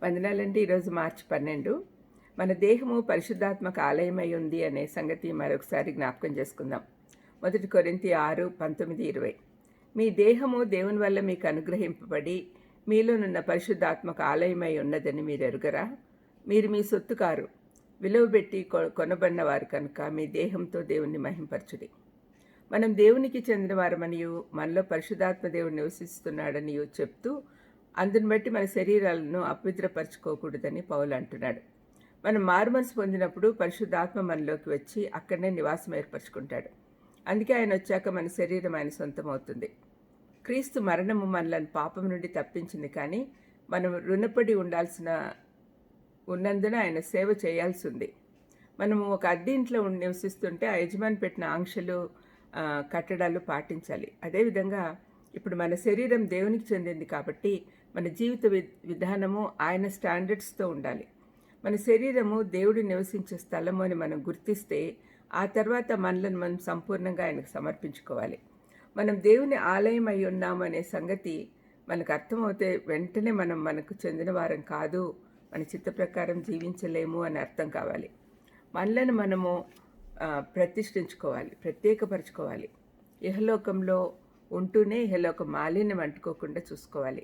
వందనాలండి. ఈరోజు మార్చి 12. మన దేహము పరిశుద్ధాత్మక ఆలయమై ఉంది అనే సంగతి మరొకసారి జ్ఞాపకం చేసుకుందాం. 1 కొరింథీ 6:19-20. మీ దేహము దేవుని వల్ల మీకు అనుగ్రహింపబడి మీలోనున్న పరిశుద్ధాత్మక ఆలయమై ఉన్నదని మీరు ఎరుగరా? మీరు మీ సొత్తు కారు, విలువబెట్టి కొనబడినవారు కనుక మీ దేహంతో దేవుణ్ణి మహింపరచుడి. మనం దేవునికి చెందిన వారమనియు మనలో పరిశుద్ధాత్మ దేవుడు నివసిస్తున్నాడనియు చెప్తూ అందుని బట్టి మన శరీరాలను అపవిత్రపరచుకోకూడదని పౌలు అంటున్నాడు. మనం మారుమనసు పొందినప్పుడు పరిశుద్ధాత్మ మనలోకి వచ్చి అక్కడనే నివాసం ఏర్పరచుకుంటాడు. అందుకే ఆయన వచ్చాక మన శరీరం ఆయన సొంతం అవుతుంది. క్రీస్తు మరణము మనలను పాపం నుండి తప్పించింది, కానీ మనం రుణపడి ఉన్నందున ఆయన సేవ చేయాల్సి ఉంది. మనము ఒక అద్దె ఇంట్లో నివసిస్తుంటే ఆ యజమాని పెట్టిన ఆంక్షలు కట్టడాలు పాటించాలి. అదేవిధంగా ఇప్పుడు మన శరీరం దేవునికి చెందింది కాబట్టి మన జీవిత విధానము ఆయన స్టాండర్డ్స్తో ఉండాలి. మన శరీరము దేవుడు నివసించే స్థలము అని మనం గుర్తిస్తే ఆ తర్వాత మనలను మనం సంపూర్ణంగా ఆయనకు సమర్పించుకోవాలి. మనం దేవుని ఆలయం అయి ఉన్నాము అనే సంగతి మనకు అర్థమవుతే వెంటనే మనం మనకు చెందిన వారం కాదు, మన చిత్త ప్రకారం జీవించలేము అని అర్థం కావాలి. మనలను మనము ప్రతిష్ఠించుకోవాలి, ప్రత్యేకపరచుకోవాలి. ఇహలోకంలో ఉంటూనే ఇహలోక మాలిన్యం అంటుకోకుండా చూసుకోవాలి.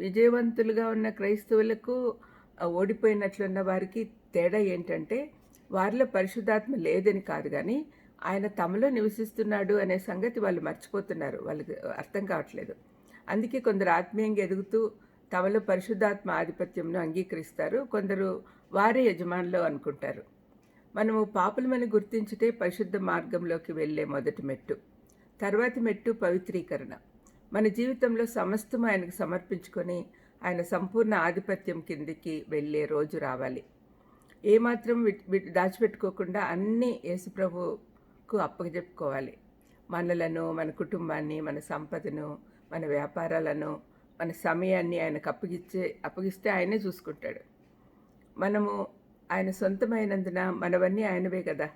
విజయవంతులుగా ఉన్న క్రైస్తవులకు ఓడిపోయినట్లున్న వారికి తేడా ఏంటంటే వారిలో పరిశుద్ధాత్మ లేదని కాదు, కానీ ఆయన తమలో నివసిస్తున్నాడు అనే సంగతి వాళ్ళు మర్చిపోతున్నారు, వాళ్ళకి అర్థం కావట్లేదు. అందుకే కొందరు ఆత్మీయంగా ఎదుగుతూ తమలో పరిశుద్ధాత్మ ఆధిపత్యంను అంగీకరిస్తారు, కొందరు వారే యజమానులు అనుకుంటారు. మనము పాపులమని గుర్తించితే పరిశుద్ధ మార్గంలోకి వెళ్ళే మొదటి మెట్టు. తర్వాతి మెట్టు పవిత్రీకరణ. మన జీవితంలో సమస్తం ఆయనకు సమర్పించుకొని ఆయన సంపూర్ణ ఆధిపత్యం కిందికి వెళ్ళే రోజు రావాలి. ఏమాత్రం దాచిపెట్టుకోకుండా అన్నీ యేసుప్రభుకు అప్పచెప్పుకోవాలి. మనలను, మన కుటుంబాన్ని, మన సంపదను, మన వ్యాపారాలను, మన సమయాన్ని ఆయనకు అప్పగిస్తే ఆయనే చూసుకుంటాడు. మనము ఆయన సొంతమైనందున మనవన్నీ ఆయనవే కదా.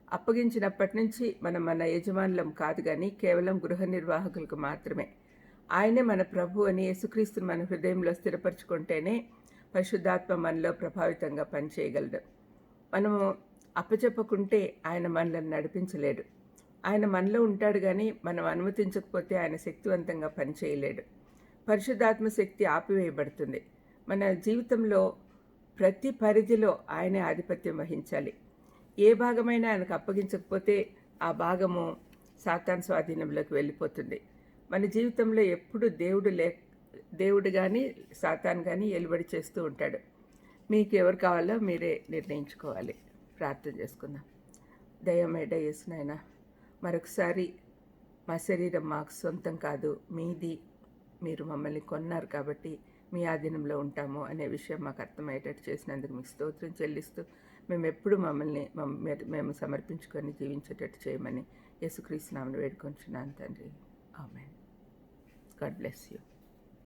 అప్పగించినప్పటి నుంచి మనం మన యజమానులం కాదు, కానీ కేవలం గృహ నిర్వాహకులకు మాత్రమే. ఆయనే మన ప్రభు అని యేసుక్రీస్తుని మన హృదయంలో స్థిరపరచుకుంటేనే పరిశుద్ధాత్మ మనలో ప్రభావితంగా పనిచేయగలడు. మనము అప్పచెప్పకుంటే ఆయన మనల్ని నడిపించలేడు. ఆయన మనలో ఉంటాడు, కానీ మనం అనుమతించకపోతే ఆయన శక్తివంతంగా పనిచేయలేడు. పరిశుద్ధాత్మ శక్తి ఆపివేయబడుతుంది. మన జీవితంలో ప్రతి పరిధిలో ఆయనే ఆధిపత్యం వహించాలి. ఏ భాగమైనా ఆయనకు అప్పగించకపోతే ఆ భాగము సాతాను స్వాధీనంలోకి వెళ్ళిపోతుంది. మన జీవితంలో ఎప్పుడు దేవుడు కానీ సాతాను కానీ ఎలుబడి చేస్తూ ఉంటాడు. మీకు ఎవరు కావాలో మీరే నిర్ణయించుకోవాలి. ప్రార్థన చేసుకుందాం. దయమేడ యేసునాయనా, మరొకసారి మా శరీరం మాకు సొంతం కాదు, మీది. మీరు మమ్మల్ని కొన్నారు కాబట్టి మీ ఆధీనంలో ఉంటాము అనే విషయం మాకు అర్థమయ్యేటట్టు చేసినందుకు మీకు స్తోత్రం చెల్లిస్తూ మేము ఎప్పుడు మేము సమర్పించుకొని జీవించేటట్టు చేయమని యేసుక్రీస్తు నామమున వేడుకొంచున్నాను తండ్రి. ఆమేన్. God bless you.